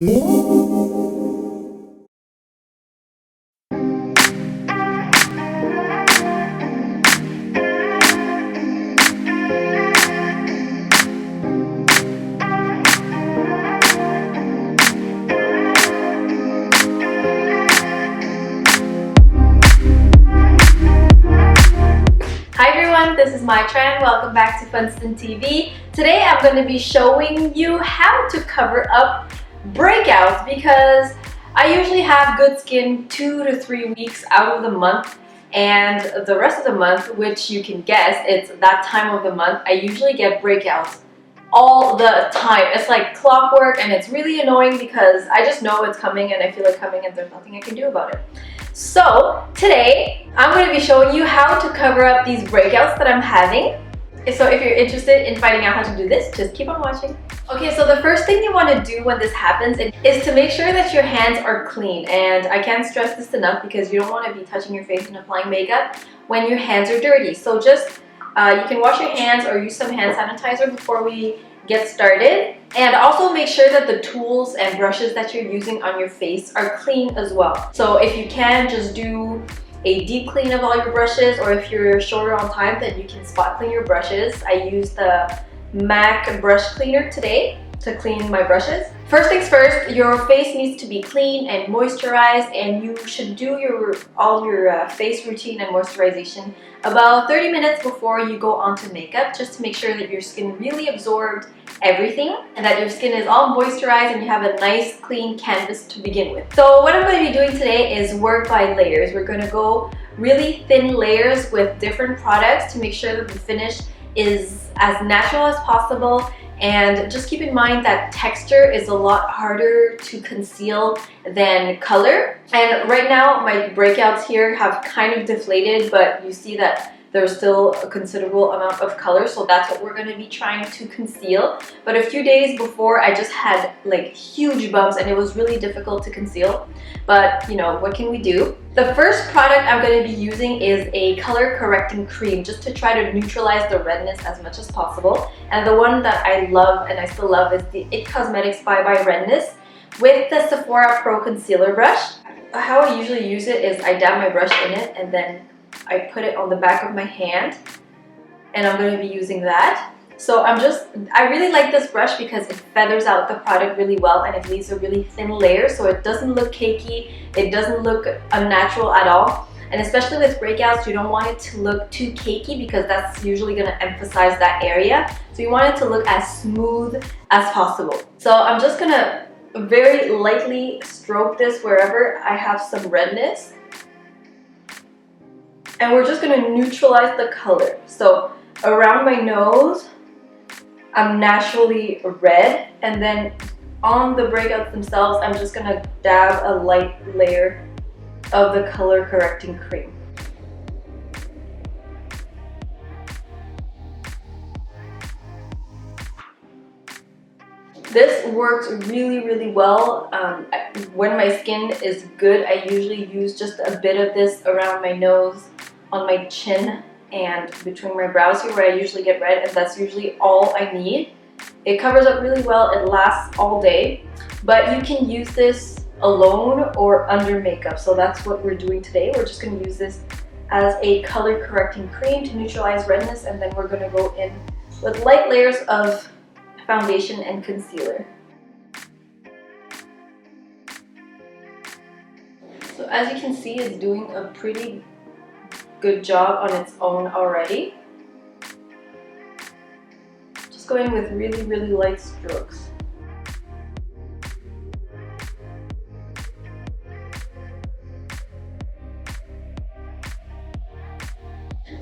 This is Tran. Welcome back to FUNSTON TV. Today I'm going to be showing you how to cover up breakouts because I usually have good skin 2 to 3 weeks out of the month, and the rest of the month, which you can guess, it's that time of the month, I usually get breakouts all the time. It's like clockwork, and it's really annoying because I just know it's coming and I feel it coming and there's nothing I can do about it. So today I'm going to be showing you how to cover up these breakouts that I'm having. So if you're interested in finding out how to do this, just keep on watching. Okay, so the first thing you want to do when this happens is to make sure that your hands are clean. And I can't stress this enough because you don't want to be touching your face and applying makeup when your hands are dirty. So just you can wash your hands or use some hand sanitizer before we get started, and also make sure that the tools and brushes that you're using on your face are clean as well. So if you can, just do a deep clean of all your brushes, or if you're shorter on time, then you can spot clean your brushes. I used the MAC brush cleaner today to clean my brushes. First things first, your face needs to be clean and moisturized, and you should do all your face routine and moisturization about 30 minutes before you go on to makeup, just to make sure that your skin really absorbed everything and that your skin is all moisturized and you have a nice clean canvas to begin with. So what I'm going to be doing today is work by layers. We're going to go really thin layers with different products to make sure that the finish is as natural as possible. And just keep in mind that texture is a lot harder to conceal than color. And right now my breakouts here have kind of deflated, but you see that there's still a considerable amount of color, so that's what we're going to be trying to conceal. But a few days before, I just had like huge bumps and it was really difficult to conceal. But you know, what can we do? The first product I'm going to be using is a color correcting cream, just to try to neutralize the redness as much as possible. And the one that I love and I still love is the NYX Cosmetics Bye Bye Redness with the Sephora Pro Concealer Brush. How I usually use it is I dab my brush in it and then I put it on the back of my hand, and I'm going to be using that. So I really like this brush because it feathers out the product really well and it leaves a really thin layer, so it doesn't look cakey, it doesn't look unnatural at all. And especially with breakouts, you don't want it to look too cakey because that's usually going to emphasize that area. So you want it to look as smooth as possible. So I'm just going to very lightly stroke this wherever I have some redness. And we're just going to neutralize the color. So around my nose, I'm naturally red. And then on the breakouts themselves, I'm just going to dab a light layer of the color correcting cream. This works really, really well. When my skin is good, I usually use just a bit of this around my nose, on my chin, and between my brows here where I usually get red, and that's usually all I need. It covers up really well, it lasts all day, but you can use this alone or under makeup. So that's what we're doing today. We're just going to use this as a color correcting cream to neutralize redness, and then we're going to go in with light layers of foundation and concealer. So as you can see, it's doing a pretty good job on its own already. Just going with really, really light strokes.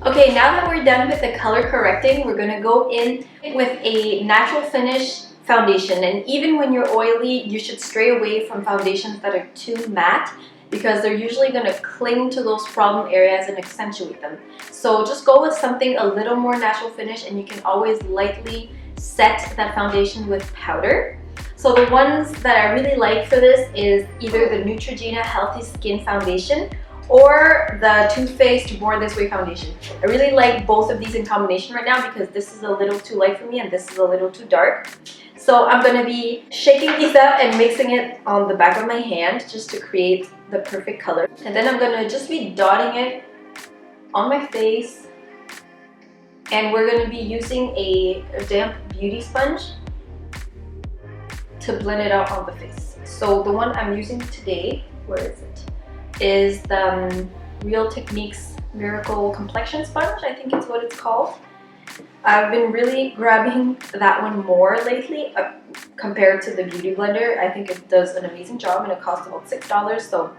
Okay, now that we're done with the color correcting, we're going to go in with a natural finish foundation. And even when you're oily, you should stray away from foundations that are too matte, because they're usually going to cling to those problem areas and accentuate them. So just go with something a little more natural finish, and you can always lightly set that foundation with powder. So the ones that I really like for this is either the Neutrogena Healthy Skin Foundation or the Too Faced Born This Way foundation. I really like both of these in combination right now because this is a little too light for me and this is a little too dark. So I'm going to be shaking these up and mixing it on the back of my hand just to create the perfect color. And then I'm going to just be dotting it on my face. And we're going to be using a damp beauty sponge to blend it out on the face. So the one I'm using today, where is it? Is the Real Techniques Miracle Complexion Sponge, I think it's what it's called. I've been really grabbing that one more lately compared to the Beauty Blender. I think it does an amazing job and it costs about $6, so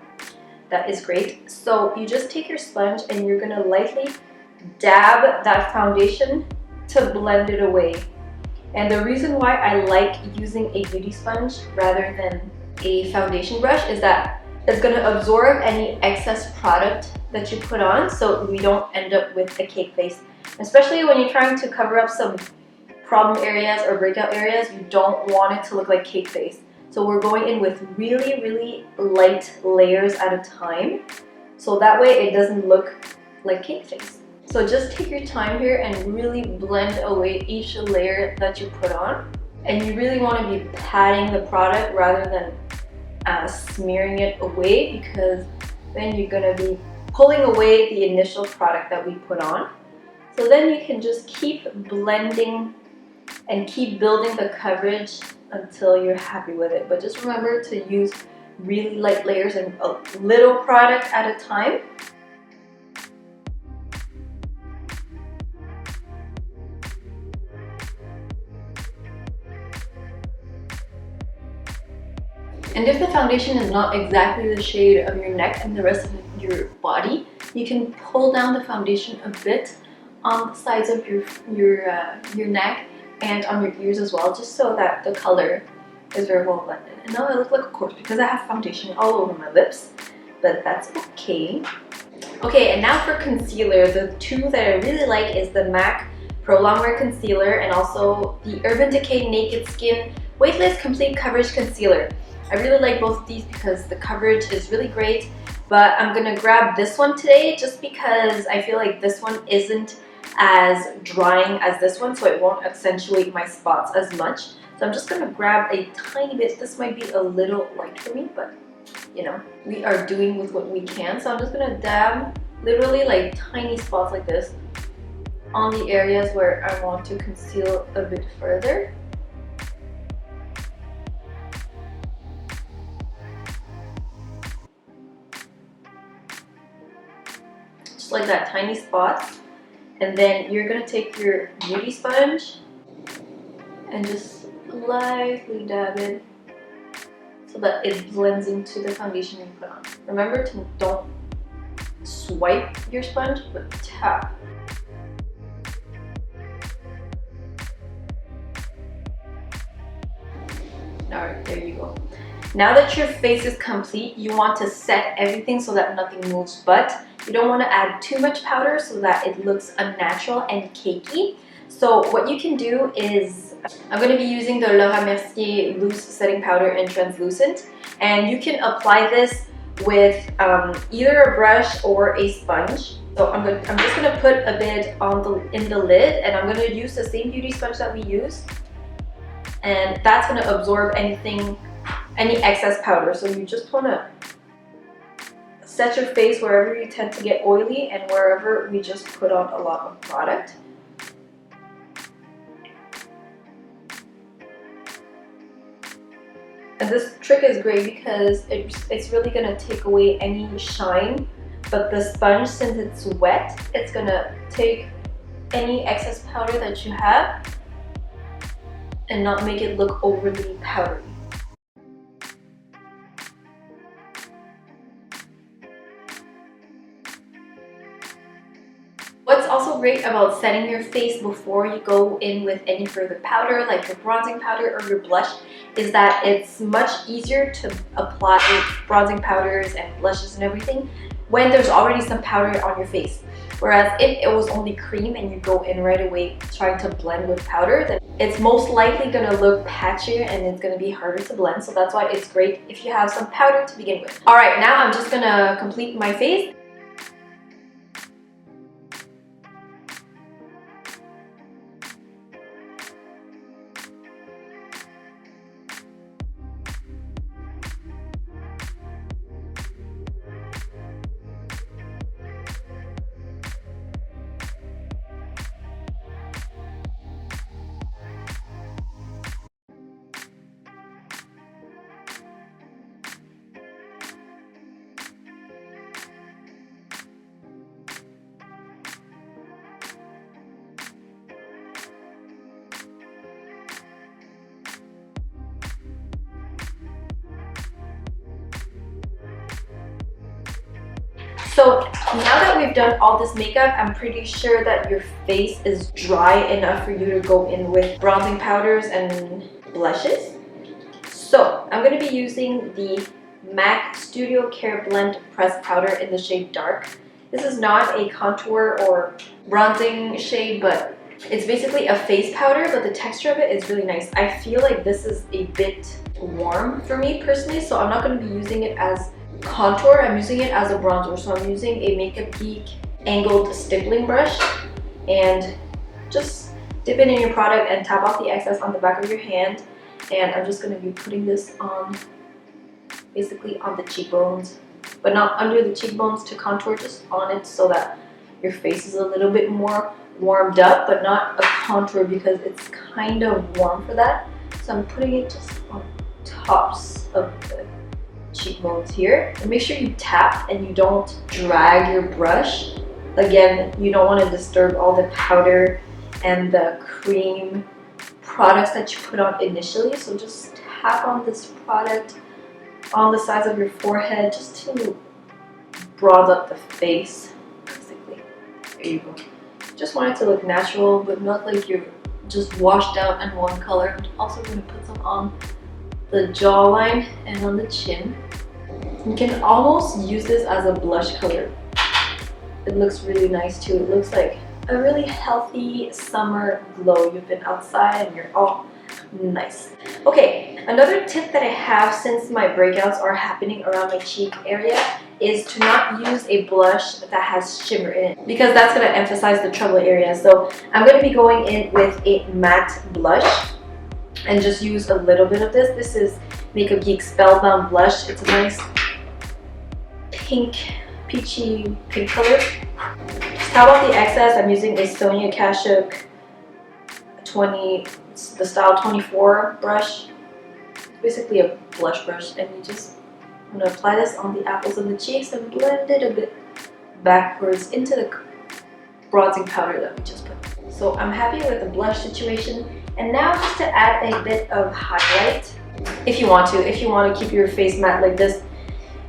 that is great. So you just take your sponge and you're gonna lightly dab that foundation to blend it away. And the reason why I like using a beauty sponge rather than a foundation brush is that it's going to absorb any excess product that you put on, so we don't end up with a cake face. Especially when you're trying to cover up some problem areas or breakout areas, you don't want it to look like cake face. So we're going in with really, really light layers at a time, so that way it doesn't look like cake face. So just take your time here and really blend away each layer that you put on. And you really want to be patting the product rather than smearing it away, because then you're going to be pulling away the initial product that we put on. So then you can just keep blending and keep building the coverage until you're happy with it. But just remember to use really light layers and a little product at a time. And if the foundation is not exactly the shade of your neck and the rest of your body, you can pull down the foundation a bit on the sides of your neck and on your ears as well, just so that the color is very well blended. And now I look like a corpse because I have foundation all over my lips, but that's okay. Okay, and now for concealer, the two that I really like is the MAC Pro Longwear Concealer and also the Urban Decay Naked Skin Weightless Complete Coverage Concealer. I really like both of these because the coverage is really great, but I'm gonna grab this one today just because I feel like this one isn't as drying as this one, so it won't accentuate my spots as much. So I'm just gonna grab a tiny bit. This might be a little light for me, but you know, we are doing with what we can. So I'm just gonna dab literally like tiny spots like this on the areas where I want to conceal a bit further. Like that, tiny spot. And then you're gonna take your beauty sponge and just lightly dab it so that it blends into the foundation you put on. Remember to don't swipe your sponge, but tap. Alright, there you go. Now that your face is complete, you want to set everything so that nothing moves, but you don't want to add too much powder so that it looks unnatural and cakey. So what you can do is, I'm going to be using the Mercier Loose Setting Powder in Translucent, and you can apply this with either a brush or a sponge. So I'm just going to put a bit in the lid, and I'm going to use the same beauty sponge that we use, and that's going to absorb any excess powder. So you just want to set your face wherever you tend to get oily and wherever we just put on a lot of product. And this trick is great because it's really going to take away any shine, but the sponge, since it's wet, it's going to take any excess powder that you have and not make it look overly powdery. What's also great about setting your face before you go in with any further powder, like your bronzing powder or your blush, is that it's much easier to apply bronzing powders and blushes and everything when there's already some powder on your face. Whereas if it was only cream and you go in right away trying to blend with powder, then it's most likely going to look patchier and it's going to be harder to blend. So that's why it's great if you have some powder to begin with. Alright, now I'm just going to complete my face. So now that we've done all this makeup, I'm pretty sure that your face is dry enough for you to go in with bronzing powders and blushes. So I'm going to be using the MAC Studio Careblend Pressed Powder in the shade Dark. This is not a contour or bronzing shade, but it's basically a face powder, but the texture of it is really nice. I feel like this is a bit warm for me personally, so I'm not going to be using it as contour. I'm using it as a bronzer. So I'm using a Makeup Geek angled stippling brush, and just dip it in your product and tap off the excess on the back of your hand. And I'm just going to be putting this on, basically on the cheekbones, but not under the cheekbones to contour, just on it so that your face is a little bit more warmed up, but not a contour because it's kind of warm for that. So I'm putting it just on tops of the cheekbones here. And make sure you tap and you don't drag your brush. Again, you don't want to disturb all the powder and the cream products that you put on initially. So just tap on this product on the sides of your forehead just to bronze up the face, basically. There you go. Just want it to look natural, but not like you're just washed out in one color. I'm also going to put some on the jawline and on the chin. You can almost use this as a blush color. It looks really nice too. It looks like a really healthy summer glow. You've been outside and you're all nice. Okay, another tip that I have since my breakouts are happening around my cheek area is to not use a blush that has shimmer in it, because that's going to emphasize the trouble area. So I'm going to be going in with a matte blush and just use a little bit of this. This is Makeup Geek Spellbound blush. It's a nice pink, peachy pink color. Just tap off the excess. I'm using a Sonia Kashuk 20, the style 24 brush. It's basically a blush brush, and you just, I'm going to apply this on the apples of the cheeks and blend it a bit backwards into the bronzing powder that we just put. So I'm happy with the blush situation. And now just to add a bit of highlight, if you want to keep your face matte like this,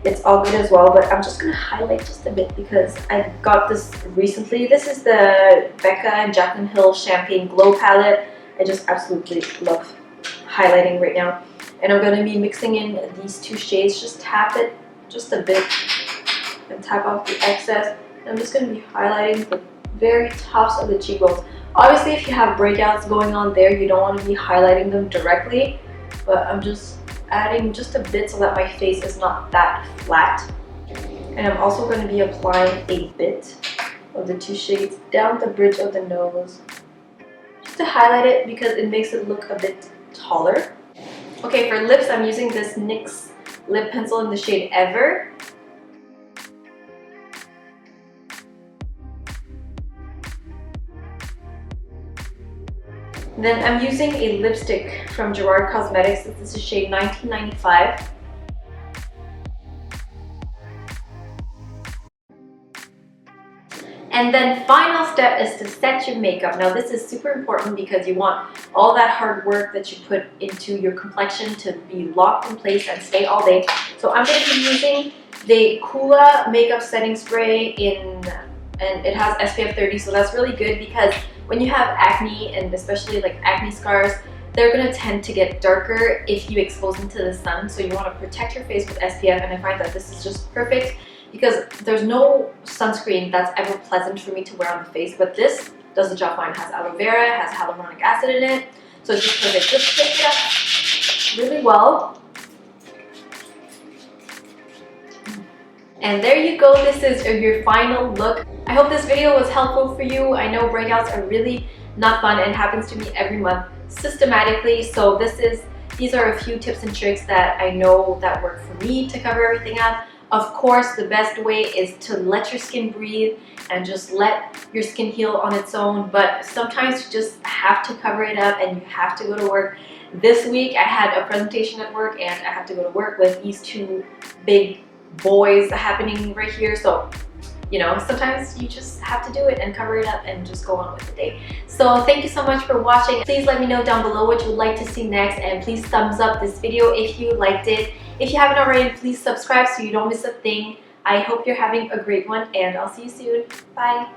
it's all good as well, but I'm just going to highlight just a bit because I got this recently. This is the BECCA and Jaclyn Hill Champagne Glow Palette. I just absolutely love highlighting right now. And I'm going to be mixing in these two shades. Just tap it just a bit and tap off the excess. And I'm just going to be highlighting the very tops of the cheekbones. Obviously, if you have breakouts going on there, you don't want to be highlighting them directly, but I'm just adding just a bit so that my face is not that flat. And I'm also going to be applying a bit of the two shades down the bridge of the nose, just to highlight it because it makes it look a bit taller. Okay, for lips, I'm using this NYX Lip Pencil in the shade Ever. Then I'm using a lipstick from Gerard Cosmetics. This is shade 1995. And then final step is to set your makeup. Now this is super important because you want all that hard work that you put into your complexion to be locked in place and stay all day. So I'm going to be using the Coola makeup setting spray and it has SPF 30, so that's really good because when you have acne, and especially like acne scars, they're going to tend to get darker if you expose them to the sun. So you want to protect your face with SPF, and I find that this is just perfect because there's no sunscreen that's ever pleasant for me to wear on the face, but this does the job fine. It has aloe vera, it has hyaluronic acid in it, so it's just perfect. Just take it up really well. And there you go, this is your final look. I hope this video was helpful for you. I know breakouts are really not fun and happens to me every month systematically, so these are a few tips and tricks that I know that work for me to cover everything up. Of course, the best way is to let your skin breathe and just let your skin heal on its own, but sometimes you just have to cover it up and you have to go to work. This week I had a presentation at work and I had to go to work with these two big boys happening right here, so you know, sometimes you just have to do it and cover it up and just go on with the day. So thank you so much for watching. Please let me know down below what you would like to see next, and please thumbs up this video if you liked it. If you haven't already, please subscribe so you don't miss a thing. I hope you're having a great one and I'll see you soon. Bye!